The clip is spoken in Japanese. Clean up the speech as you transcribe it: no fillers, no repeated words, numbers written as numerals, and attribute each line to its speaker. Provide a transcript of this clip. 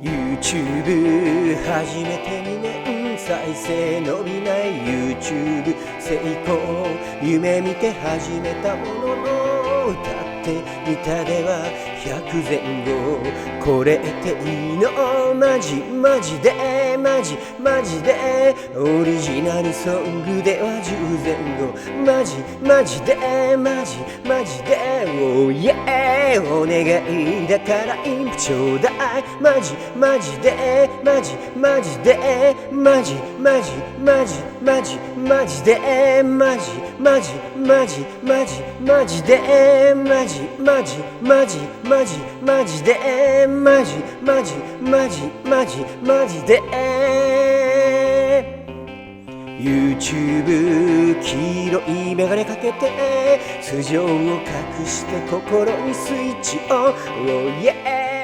Speaker 1: YouTube 始めて2年再生伸びない YouTube 成功夢見て始めたものの歌ってみたでは100前後これっていいのマジでマジでオリジナルソングでは10前後マジでマジでおいえお願いだからインプちょうだいマジでマジでマジでマジでマジでマジでYouTube 黄色いメガネかけて素性を隠して心にスイッチオン、oh yeah